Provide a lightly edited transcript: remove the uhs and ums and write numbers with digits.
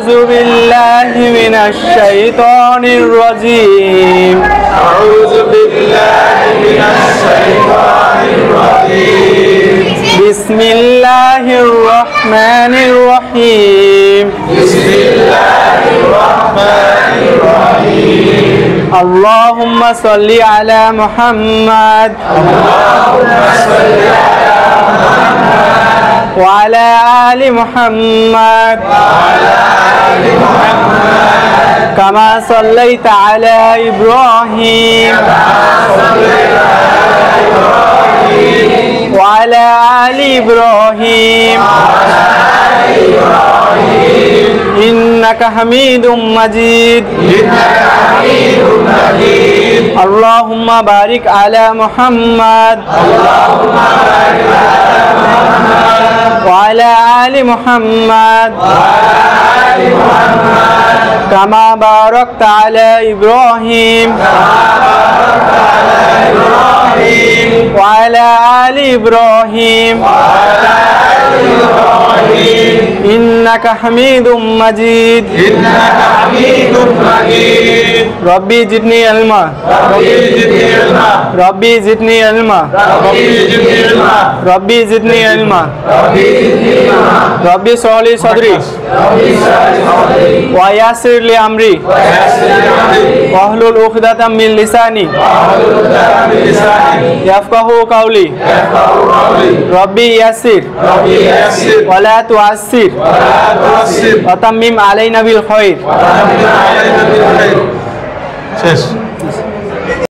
أعوذ بالله من الشيطان الرجيم. أعوذ بالله من الشيطان الرجيم. بسم الله الرحمن الرحيم. بسم الله الرحمن الرحيم. اللهم صل على محمد اللهم صل على محمد وعلى آل محمد وعلى آل محمد كما صليت على إبراهيم وعلى آل إبراهيم إنك حميد مجيد. اللهم بارك على محمد وعلى آل محمد كما باركت على إبراهيم وعلى آل إبراهيم إنك حميد مجيد. ربي زدني علما ربي زدني علما ربي زدني علما ربي اشرح لي صدري ويسر لي أمري واحلل عقدة من لساني يفقهوا قولي. ربي يسر ولا تعسر وتمم علينا بالخير.